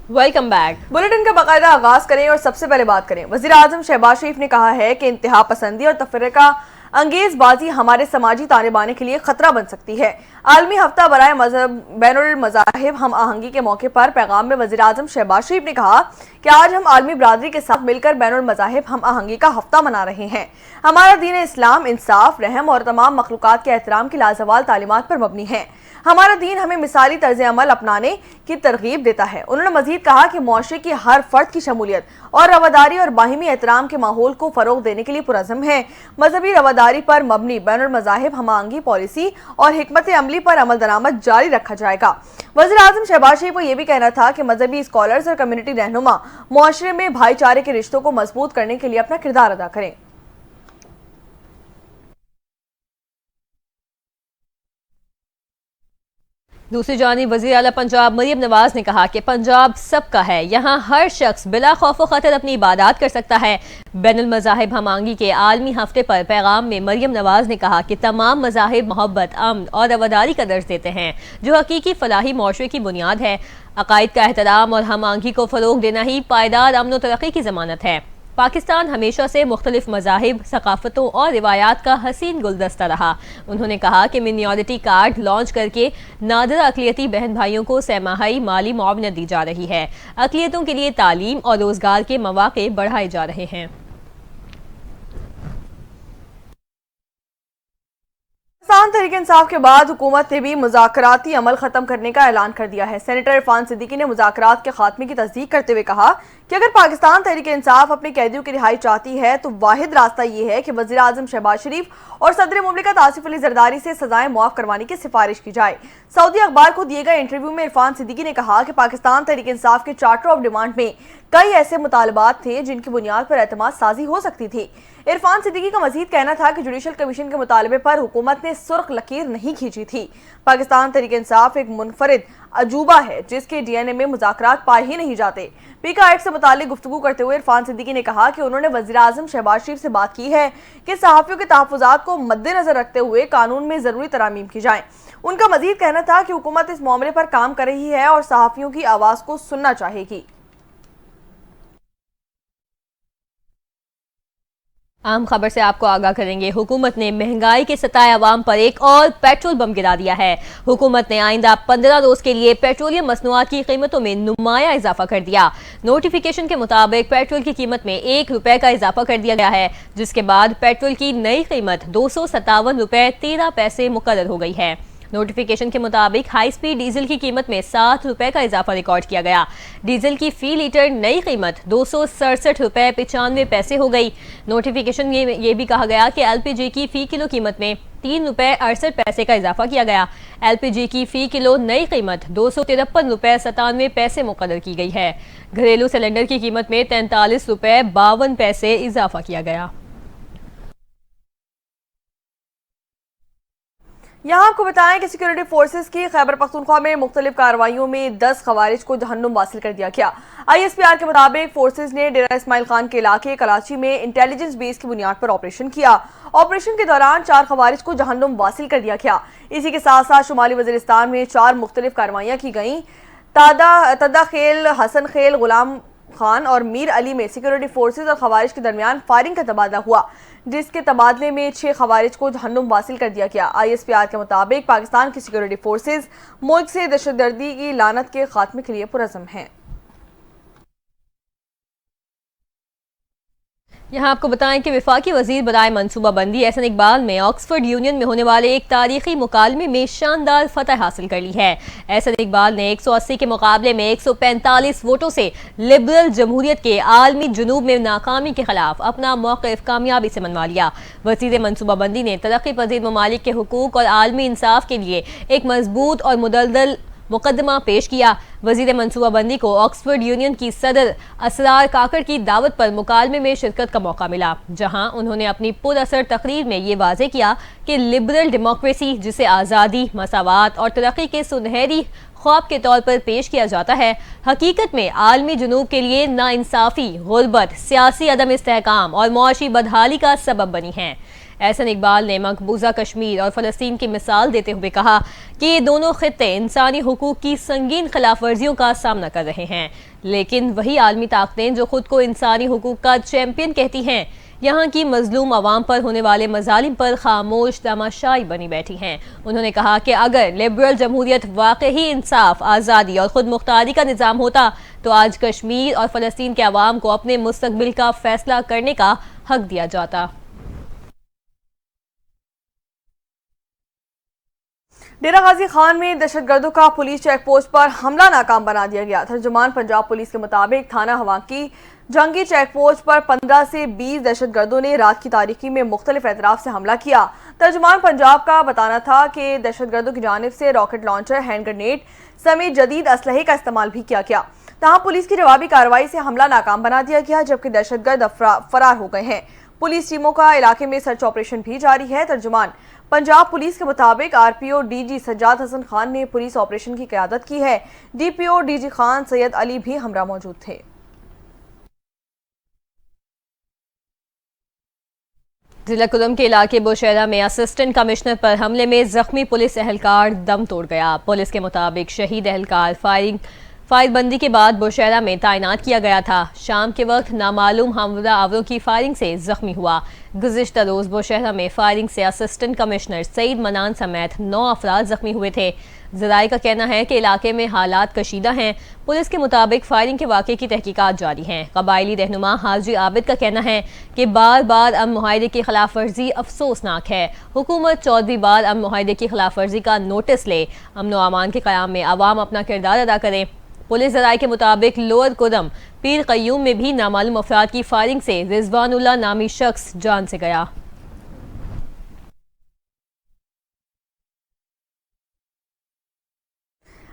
Welcome back. Bulletin का बाकायदा आगाज करें और सबसे पहले बात करें। वज़ीर आज़म शहबाज शरीफ ने कहा है कि इंतहा पसंदी और तफरीका अंगेजबाजी हमारे समाजी ताने बाने के लिए खतरा बन सकती है। आलमी हफ्ता बराए मजहब बैनुल मज़ाहिब हम आहंगी के मौके पर पैगाम में वज़ीर आज़म शहबाज शरीफ ने कहा कि आज हम आलमी बरादरी के साथ मिलकर बैनुल मज़ाहिब हम आहंगी का हफ्ता मना रहे हैं। हमारा दीन इस्लाम इंसाफ, रहम और तमाम मखलूक़ात के एहतराम की लाजवाल तालीमात पर मबनी है। हमारा दीन हमें मिसाली तर्ज अमल अपनाने की तरगीब देता है। उन्होंने मजीद कहा कि मुआशरे की हर फर्द की शमूलियत और रवादारी और बाहिमी एहतराम के माहौल को फरोग देने के लिए पुरज़म है। मजहबी रवादारी पर मबनी बैनुल मज़ाहिब हमांगी पॉलिसी और हिकमत अमली पर अमल दरामद जारी रखा जाएगा। वज़ीर आज़म शहबाज शरीफ को यह भी कहना था कि मजहबी स्कॉलर्स और कम्युनिटी रहनुमा मुआशरे में भाईचारे के रिश्तों को मजबूत करने के लिए अपना किरदार अदा करें। दूसरी जानिब वज़ीर आला पंजाब मरियम नवाज ने कहा कि पंजाब सबका है, यहाँ हर शख्स बिला खौफ खतर अपनी इबादत कर सकता है। बैनुल मज़ाहिब हमांगी के आलमी हफ्ते पर पैगाम में मरियम नवाज ने कहा कि तमाम मज़ाहिब मोहब्बत, अमन और रवादारी का दर्ज देते हैं, जो हकीकी फलाही मुआशरे की बुनियाद है। अकायद का एहतराम और हमांगी को फ़रोग देना ही पायदार अमन और तरक्की की ज़मानत है। पाकिस्तान हमेशा से मुख्तलिफ मज़ाहिब, सकाफ़तों और रिवायात का हसीन गुलदस्ता रहा। उन्होंने कहा कि मिनियॉरिटी कार्ड लॉन्च करके नादिर अक़लियती बहन भाइयों को सहमाही माली मुआवनत दी जा रही है। अक़लियतों के लिए तालीम और रोज़गार के मौक़े बढ़ाए जा रहे हैं। पाकिस्तान तहरीक इंसाफ के बाद हुकूमत ने भी मुज़ाकराती अमल खत्म करने का ऐलान कर दिया है। सेनेटर इरफान सिद्दीकी ने मुज़ाकरात के खात्मे की तस्दीक करते हुए कहा कि अगर पाकिस्तान तहरीक इंसाफ अपने कैदियों की रिहाई चाहती है तो वाहिद रास्ता ये है कि वज़ीर आज़म शहबाज शरीफ और सदर मुमलिकत आसिफ अली ज़रदारी से सजाएं मुआफ़ करवाने की सिफारिश की जाए। सऊदी अखबार को दिए गए इंटरव्यू में इरफान सिद्दीकी ने कहा कि पाकिस्तान तहरीक इंसाफ के चार्टर ऑफ डिमांड में कई ऐसे मुतालबात थे जिनकी बुनियाद पर एतमाद साजी हो सकती थी। इरफान सिद्दीकी का मजीद कहना था कि जुडिशल कमीशन के मुतालबे पर हुकूमत ने सुर्ख लकीर नहीं खींची थी। पाकिस्तान तहरीक इंसाफ एक मुनफरिद अजूबा है जिसके DNA में मुज़ाकरात पाए ही नहीं जाते। पीका एक्ट से मुतालिक गुफ्तगू करते हुए इरफान सिद्दीकी ने कहा कि उन्होंने वज़ीर आज़म शहबाज शरीफ से बात की है कि सहाफ़ियों के तहफ़्फ़ुज़ात को मद्देनजर रखते हुए कानून में ज़रूरी तरामीम की जाएं। उनका मजीद कहना था कि हुकूमत इस मामले पर काम कर रही है और सहाफ़ियों की आवाज़ को सुनना चाहेगी। आम खबर से आपको आगाह करेंगे। हुकूमत ने महंगाई के सताए अवाम पर एक और पेट्रोल बम गिरा दिया है। हुकूमत ने आइंदा 15 रोज के लिए पेट्रोलियम मसनूआत की कीमतों में नुमाया इजाफा कर दिया। नोटिफिकेशन के मुताबिक पेट्रोल की कीमत में ₹1 का इजाफा कर दिया गया है, जिसके बाद पेट्रोल की नई कीमत ₹257.13 मुकर्रर हो गई है। नोटिफिकेशन के मुताबिक हाई स्पीड डीजल की कीमत में ₹7 का इजाफा रिकॉर्ड किया गया। डीजल की फी लीटर नई कीमत ₹267.95 हो गई। नोटिफिकेशन में ये भी कहा गया कि LPG की फी किलो कीमत में ₹3.68 का इजाफा किया गया। LPG की फी किलो नई कीमत ₹253.97 मुकर्रर की गई है। घरेलू सिलेंडर की कीमत में ₹43.52 इजाफा किया गया। यहाँ आपको बताएं कि सिक्योरिटी फोर्सेस की खैबर पख्तूनख्वा में मुख्तलिफ कार्रवाइयों में 10 खवारिज को जहन्नुम वासिल कर दिया गया। ISPR के मुताबिक फोर्सेस ने डेरा इस्माइल खान के इलाके कराची में इंटेलिजेंस बेस की बुनियाद पर ऑपरेशन किया। ऑपरेशन के दौरान 4 खवारिज को जहन्नुम वासिल कर दिया गया। इसी के साथ साथ शुमाली वजीरिस्तान में 4 मुख्तलिफ कार्रवाइयाँ की गईं। तदा खेल, हसन खेल, गुलाम खान और मीर अली में सिक्योरिटी फोर्सेज और खवारिज के दरमियान फायरिंग का तबादला हुआ, जिसके तबादले में 6 खवारिज को जहन्नुम वासिल कर दिया गया। ISPR के मुताबिक पाकिस्तान की सिक्योरिटी फोर्सेज मुल्क से दहशतगर्दी की लानत के खात्मे के लिए पुरज़म हैं। यहाँ आपको बताएं कि वफाकी वजीर बराए मनसूबाबंदी एहसन इकबाल में ऑक्सफोर्ड यूनियन में होने वाले एक तारीखी मुकालमे में शानदार फतह हासिल कर ली है। एहसन इकबाल ने 180 के मुकाबले में 145 वोटों से लिबरल जमहूरियत के आलमी जुनूब में नाकामी के खिलाफ अपना मौक़िफ़ कामयाबी से मनवा लिया। वजीर मनसूबाबंदी ने तरक्की पजीर ममालिक के हुकूक और आलमी इंसाफ के लिए एक मजबूत और मुदलदल मुकदमा पेश किया। वजीर मनसूबाबंदी को ऑक्सफोर्ड यूनियन की सदर असरार काकड़ की दावत पर मुकालमे में शिरकत का मौका मिला, जहां उन्होंने अपनी पुरअसर तकरीर में ये वाज़े किया कि लिबरल डेमोक्रेसी, जिसे आज़ादी, मसावात और तरक्की के सुनहरी ख्वाब के तौर पर पेश किया जाता है, हकीकत में आलमी जुनूब के लिए नाइंसाफ़ी, गुर्बत, सियासी अदम इस्तेहकाम और मुआशी बदहाली का सबब बनी है। एहसन इकबाल ने मकबूजा कश्मीर और फ़लस्तीन की मिसाल देते हुए कहा कि ये दोनों खित्ते इंसानी हुकूक की संगीन खिलाफ वर्जियों का सामना कर रहे हैं, लेकिन वही आलमी ताकतें जो खुद को इंसानी हुकूक का चैंपियन कहती हैं, यहाँ की मजलूम अवाम पर होने वाले मजालिम पर खामोश तमाशाई बनी बैठी हैं। उन्होंने कहा कि अगर लिबरल जमहूरियत वाकई इंसाफ, आज़ादी और खुद मुख्तारी का निज़ाम होता तो आज कश्मीर और फ़लस्तीन के अवाम को अपने मुस्तकबिल का फैसला करने का हक दिया जाता। डेरा गाजी खान में दहशतगर्दों का पुलिस चेक पोस्ट पर हमला नाकाम बना दिया गया। तर्जुमान पंजाब पुलिस के मुताबिक थाना हवा की जंगी चेक पोस्ट पर 15 से 20 दहशतगर्दों ने रात की तारीकी में मुख्तलिफ एतराफ से हमला किया। तर्जुमान पंजाब का बताना था कि दहशतगर्दों की जानिब से रॉकेट लॉन्चर, हैंड ग्रेनेड समेत जदीद असलहे का इस्तेमाल भी किया गया। तहाँ पुलिस की जवाबी कार्रवाई से हमला नाकाम बना दिया गया, जबकि दहशतगर्द फरार हो गए हैं। पुलिस टीमों का इलाके में सर्च ऑपरेशन भी जारी है। तर्जुमान पंजाब पुलिस के मुताबिक आरपीओ डीजी सज्जाद हसन खान ने पुलिस ऑपरेशन की क़यादत की है। डीपीओ डीजी खान सैयद अली भी हमरा मौजूद थे। जिला कुदम के इलाके बुशहरा में असिस्टेंट कमिश्नर पर हमले में जख्मी पुलिस एहलकार दम तोड़ गया। पुलिस के मुताबिक शहीद एहलकार फायरबंदी के बाद बुशहरा में तैनात किया गया था। शाम के वक्त नामालूम हमला आवरों की फायरिंग से जख्मी हुआ। गुज़िश्ता रोज बुशहरा में फायरिंग से असिस्टेंट कमिश्नर सईद मनान समेत 9 अफराद जख्मी हुए थे। ज़राए का कहना है कि इलाके में हालात कशीदा हैं। पुलिस के मुताबिक फायरिंग के वाक़े की तहकीकात जारी हैं। कबायली रहनुमा हाजी आबिद का कहना है कि बार बार अमन मुआहदे की खिलाफ वर्जी अफसोसनाक है। हुकूमत 14वीं बार अमन मुआहदे की खिलाफ वर्जी का नोटिस ले। अमन व अमान के क़याम में अवाम अपना किरदार अदा करें। पुलिस ज़राए के मुताबिक लोअर कुदम पीर कय्यूम में भी नामालूम अफराद की फायरिंग से रिजवानुल्लाह नामी शख्स जान से गया।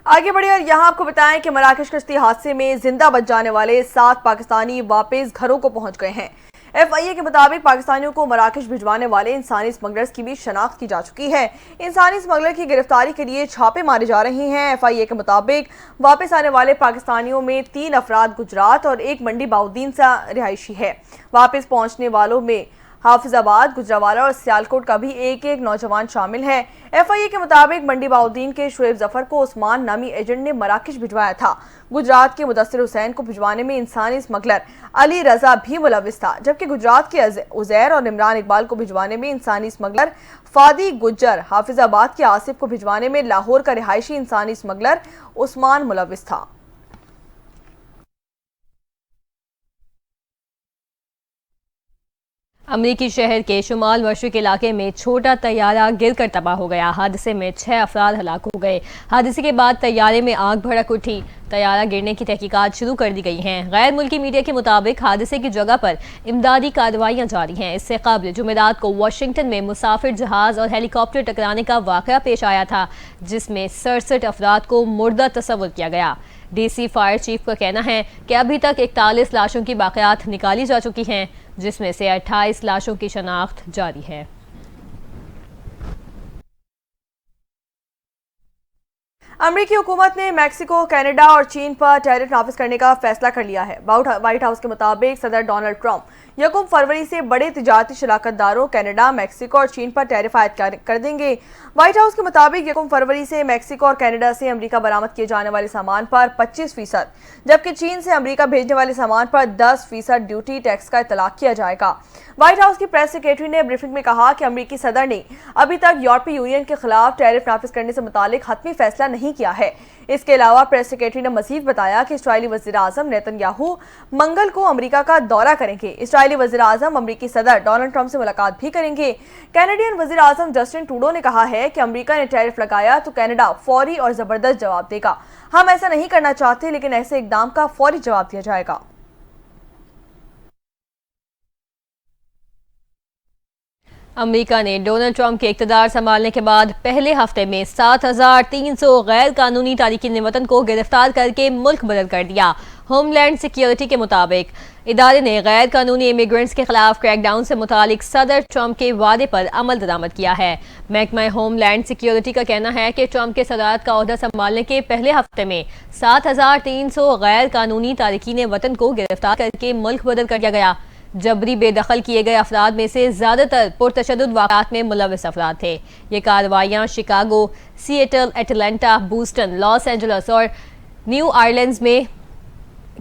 आगे बढ़े और यहाँ आपको बताएं कि मराकश कश्ती हादसे में जिंदा बच जाने वाले 7 पाकिस्तानी वापस घरों को पहुंच गए हैं। FIA के मुताबिक पाकिस्तानियों को मराकश भिजवाने वाले इंसानी स्मगलर्स की भी शनाख्त की जा चुकी है। इंसानी स्मगलर की गिरफ्तारी के लिए छापे मारे जा रहे हैं। FIA के मुताबिक वापस आने वाले पाकिस्तानियों में 3 अफराद गुजरात और 1 मंडी बाउद्दीन सा रिहायशी है। वापस पहुंचने वालों में हाफिजाबाद, गुजरावाला और सियालकोट का भी एक नौजवान शामिल है। FIA के मुताबिक मंडी बाउद्दीन के शुएब जफर को उस्मान नामी एजेंट ने मराकश भिजवाया था। गुजरात के मुदस्सिर हुसैन को भिजवाने में इंसानी स्मगलर अली रजा भी मुलविस था, जबकि गुजरात के उजैर और इमरान इकबाल को भिजवाने में इंसानी स्मगलर फादी गुज्जर, हाफिजाबाद के आसिफ को भिजवाने में लाहौर का रिहायशी इंसानी स्मगलर उस्मान मुलविस था। अमरीकी शहर के शुमाल मशरिक इलाके में छोटा तैयारा गिरकर तबाह हो गया। हादसे में 6 अफराद हलाक हो गए। हादसे के बाद तैयारे में आग भड़क उठी। तैयारा गिरने की तहकीकात शुरू कर दी गई हैं। गैर मुल्की मीडिया के मुताबिक हादसे की जगह पर इमदादी कार्रवाइयां जारी हैं। इससे कबल जुमेरात को वाशिंगटन में मुसाफिर जहाज और हेलीकॉप्टर टकराने का वाक़या पेश आया था, जिसमें 67 अफराद को मुर्दा तस्वुर किया गया। DC फायर चीफ का कहना है कि अभी तक 41 लाशों की बाक़ियात निकाली जा चुकी हैं, जिसमें से 28 लाशों की शनाख्त जारी है। अमरीकी हुकूमत ने मैक्सिको, कनाडा और चीन पर टैरिफ नाफिज करने का फैसला कर लिया है। व्हाइट हाउस के मुताबिक सदर डोनाल्ड ट्रंप 1 फरवरी से बड़े तिजारती शराकतदारों कनाडा, मैक्सिको और चीन पर टैरिफ आयद कर देंगे। व्हाइट हाउस के मुताबिक 1 फरवरी से मैक्सिको और कनाडा से अमेरिका बरामद किए जाने वाले सामान पर 25%, जबकि चीन से अमेरिका भेजने वाले सामान पर 10% ड्यूटी टैक्स का इतलाक किया जाएगा। व्हाइट हाउस की प्रेस सेक्रेटरी ने ब्रीफिंग में कहा कि अमेरिकी सदर ने अभी तक यूरोपीय यूनियन के खिलाफ टैरिफ नाफिज करने से मुतालिक हतमी फैसला नहीं किया है। इसके अलावा प्रेस सेक्रेटरी ने मजीद बताया कि इस्राईली वज़ीर आज़म नेतन्याहू मंगल को अमेरिका का दौरा करेंगे। इस्राईली वज़ीर आज़म अमेरिकी सदर डोनाल्ड ट्रंप से मुलाकात भी करेंगे। कैनेडियन वज़ीर आज़म जस्टिन ट्रूडो ने कहा है कि अमेरिका ने टैरिफ लगाया तो कनाडा फौरी और जबरदस्त जवाब देगा। हम ऐसा नहीं करना चाहते, लेकिन ऐसे इकदाम का फौरी जवाब दिया जाएगा। अमेरिका ने डोनाल्ड ट्रंप के इक़्तिदार संभालने के बाद पहले हफ्ते में 7,300 गैर कानूनी तारिकीन वतन को गिरफ्तार करके मुल्क बदल कर दिया। होमलैंड सिक्योरिटी के मुताबिक इदारे ने गैर कानूनी इमिग्रेंट्स के खिलाफ क्रैकडाउन से मुतालिक सदर ट्रंप के वादे पर अमल दरामद किया है। महकमा होमलैंड सिक्योरिटी का कहना है कि ट्रंप के सदारत का ओहदा संभालने के पहले हफ्ते में 7,300 गैर कानूनी तारिकीन वतन को गिरफ्तार करके मुल्क बदल कर दिया गया। जबरी बेदखल किए गए अफराद में से ज्यादातर पुरतशद्दुद वाक़यात में मुलविस अफराद थे। ये कार्रवाइयाँ Chicago, Seattle, Atlanta, Boston, Los Angeles और न्यू ऑरलिन्स में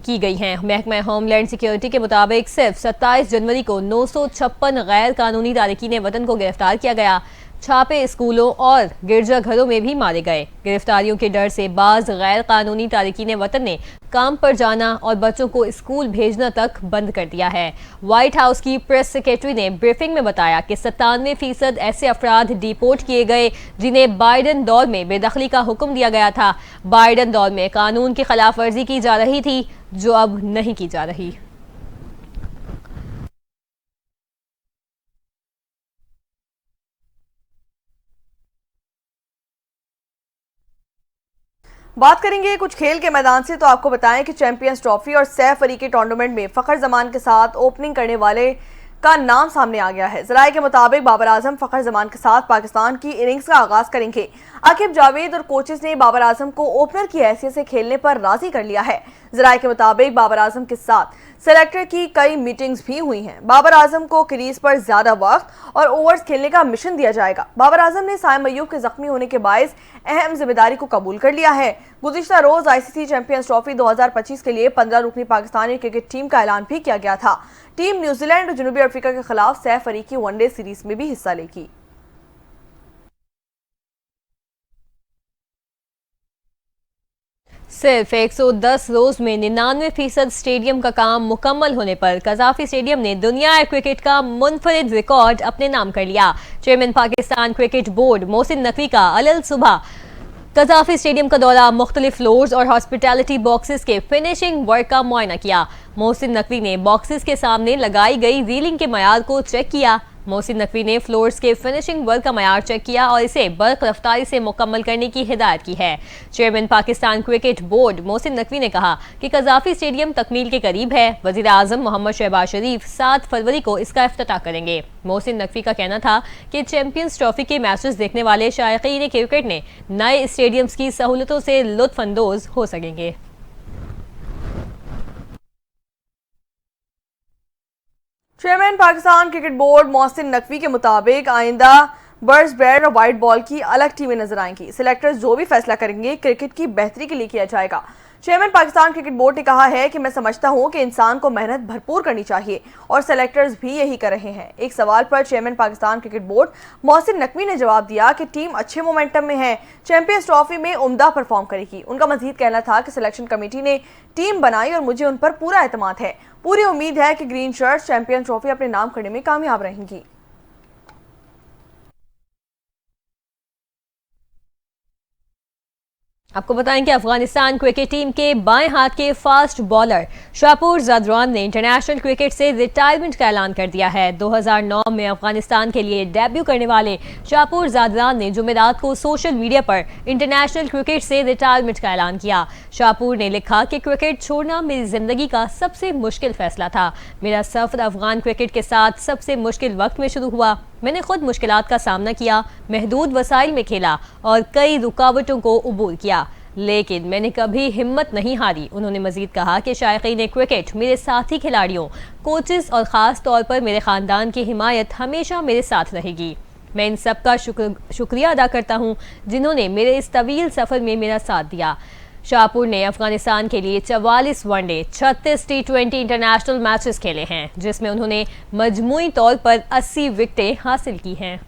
की गई हैं। महकमा होमलैंड सिक्योरिटी के मुताबिक सिर्फ 27 जनवरी को 956 गैर कानूनी तारकीन वतन को गिरफ्तार किया गया। छापे स्कूलों और गिरजाघरों में भी मारे गए। गिरफ्तारियों के डर से बाज गैर कानूनी तारकीन वतन ने काम पर जाना और बच्चों को स्कूल भेजना तक बंद कर दिया है। व्हाइट हाउस की प्रेस सेक्रेटरी ने ब्रीफिंग में बताया कि 97% ऐसे अफराद डिपोर्ट किए गए जिन्हें बाइडन दौर में बेदखली का हुक्म दिया गया था। बाइडन दौर में कानून की खिलाफ वर्जी की जा रही थी जो अब नहीं की जा रही। बात करेंगे कुछ खेल के मैदान से तो आपको बताएं कि चैंपियंस ट्रॉफी और सैफ अली के टूर्नामेंट में फखर जमान के साथ ओपनिंग करने वाले का नाम सामने आ गया है। जराये के मुताबिक बाबर आजम फखर जमान के साथ पाकिस्तान की इनिंग्स का आगाज करेंगे। आकिब जावेद और कोचेस ने बाबर आजम को ओपनर की हैसियत से खेलने पर राजी कर लिया है। जराये के मुताबिक बाबर आजम के साथ सेलेक्टर की कई मीटिंग्स भी हुई हैं। बाबर आजम को क्रीज पर ज्यादा वक्त और ओवर्स खेलने का मिशन दिया जाएगा। बाबर आजम ने साइम अय्यूब के जख्मी होने के बायस अहम जिम्मेदारी को कबूल कर लिया है। गुज़िश्ता रोज आईसीसी चैंपियंस ट्रॉफी 2025 के लिए 15 रुकनी पाकिस्तानी क्रिकेट टीम का ऐलान भी किया गया था। टीम न्यूजीलैंड और जनूबी अफ्रीका के खिलाफ सैफ अली की वनडे सीरीज में भी हिस्सा लेगी। सिर्फ 110 रोज में 99% स्टेडियम का काम मुकम्मल होने पर कजाफी स्टेडियम ने दुनिया क्रिकेट का मुनफरिद रिकॉर्ड अपने नाम कर लिया। Chairman Pakistan cricket board Mohsin Naqvi का अलल सुबह कजाफी स्टेडियम का दौरा, मुख्तलिफ फ्लोर्स और हॉस्पिटैलिटी बॉक्सेस के फिनिशिंग वर्क का मुआयना किया। मोहसिन नकवी ने बॉक्सेस के सामने लगाई गई रीलिंग के मयार को चेक किया। मोहसिन नकवी ने फ्लोर्स के फिनिशिंग वर्क का मयार चेक किया और इसे बर्क रफ्तारी से मुकम्मल करने की हिदायत की है। Chairman Pakistan cricket board Mohsin Naqvi ने कहा कि कजाफी स्टेडियम तकमील के करीब है। वजीर आजम मोहम्मद शहबाज शरीफ 7 फरवरी को इसका इफ्तिताह करेंगे। मोहसिन नकवी का कहना था कि चैंपियंस ट्रॉफी के मैचेस देखने वाले शायकीन क्रिकेट ने नए स्टेडियम्स की सहूलतों से लुत्फ अंदोज हो सकेंगे। Chairman Pakistan cricket board Mohsin Naqvi के मुताबिक आइंदा बर्ड्स ब्रेड और वाइट बॉल की अलग टीमें नजर आएंगी। सिलेक्टर्स जो भी फैसला करेंगे क्रिकेट की बेहतरी के लिए किया जाएगा। चेयरमैन पाकिस्तान क्रिकेट बोर्ड ने कहा है कि मैं समझता हूं कि इंसान को मेहनत भरपूर करनी चाहिए और सेलेक्टर्स भी यही कर रहे हैं। एक सवाल पर chairman Pakistan cricket board Mohsin Naqvi ने जवाब दिया कि टीम अच्छे मोमेंटम में है, चैंपियंस ट्रॉफी में उम्दा परफॉर्म करेगी। उनका मजीद कहना था कि सिलेक्शन कमेटी ने टीम बनाई और मुझे उन पर पूरा एतमाद है। पूरी उम्मीद है कि ग्रीन शर्ट्स चैंपियन ट्रॉफी अपने नाम करने में कामयाब रहेंगी। आपको बताएं कि अफगानिस्तान क्रिकेट टीम के बाएं हाथ के फास्ट बॉलर शाहपुर ज़ादरान ने इंटरनेशनल क्रिकेट से रिटायरमेंट का ऐलान कर दिया है। 2009 में अफगानिस्तान के लिए डेब्यू करने वाले शाहपुर ज़ादरान ने जुमेरात को सोशल मीडिया पर इंटरनेशनल क्रिकेट से रिटायरमेंट का ऐलान किया। शाहपुर ने लिखा कि क्रिकेट छोड़ना मेरी जिंदगी का सबसे मुश्किल फैसला था। मेरा सफर अफगान क्रिकेट के साथ सबसे मुश्किल वक्त में शुरू हुआ। मैंने खुद मुश्किलात का सामना किया, महदूद वसाइल में खेला और कई रुकावटों को अबूर किया, लेकिन मैंने कभी हिम्मत नहीं हारी। उन्होंने मजीद कहा कि शायकीन क्रिकेट, मेरे साथी खिलाड़ियों, कोचेस और ख़ास तौर पर मेरे ख़ानदान की हिमायत हमेशा मेरे साथ रहेगी। मैं इन सब का शुक्रिया अदा करता हूँ जिन्होंने मेरे इस तवील सफ़र में मेरा साथ दिया। शाहपुर ने अफगानिस्तान के लिए 44 वनडे, 36 T20 इंटरनेशनल मैचेस खेले हैं, जिसमें उन्होंने मजमूई तौर पर 80 विकेटें हासिल की हैं।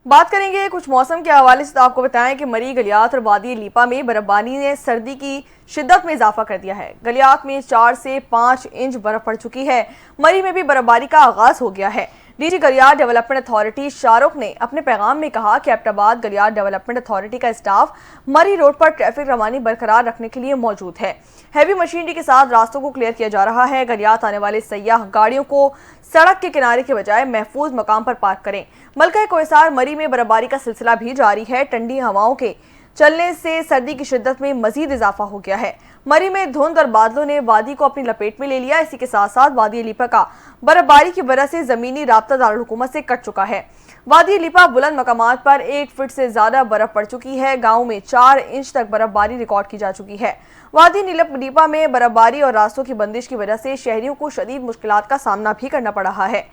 बात करेंगे कुछ मौसम के हवाले से तो आपको बताएं कि मरी, गलियात और वादी लीपा में बर्फबारी ने सर्दी की शिद्दत में इजाफा कर दिया है। गलियात में 4 से 5 इंच बर्फ पड़ चुकी है। मरी में भी बर्फबारी का आगाज हो गया है। DG Galiyat development authority Shahrukh ने अपने पैगाम में कहा कि एबटाबाद गलियात डेवलपमेंट अथॉरिटी का स्टाफ मरी रोड पर ट्रैफिक रवानी बरकरार रखने के लिए मौजूद है। हैवी मशीनरी के साथ रास्तों को क्लियर किया जा रहा है। गलियात आने वाले सयाह गाड़ियों को सड़क के किनारे के बजाय महफूज मकाम पर पार्क करें। मलका कोहिसार मरी में बर्फबारी का सिलसिला भी जारी है। ठंडी हवाओं के चलने से सर्दी की शिद्दत में मजीद इजाफा हो गया है। मरी में धुंध और बादलों ने वादी को अपनी लपेट में ले लिया। इसी के साथ साथ वादी लिपा का बर्फबारी की वजह से जमीनी राब्ता दारुल हुकूमत से कट चुका है। वादी लिपा बुलंद मकामात पर 1 फीट से ज्यादा बर्फ पड़ चुकी है। गाँव में 4 इंच तक बर्फबारी रिकॉर्ड की जा चुकी है। वादी लिपा में बर्फबारी और रास्तों की बंदिश की वजह से शहरियों को शदीद मुश्किलात का सामना भी करना पड़ रहा है।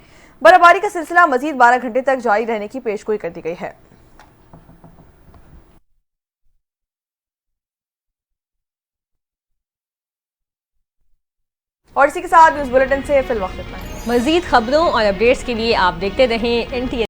बर्फबारी का सिलसिला मजीद 12 घंटे तक जारी रहने की पेशगोई कर दी गई है। और इसी के साथ न्यूज बुलेटिन से फिल वक्त इतना ही। मजीद खबरों और अपडेट्स के लिए आप देखते रहें NTA।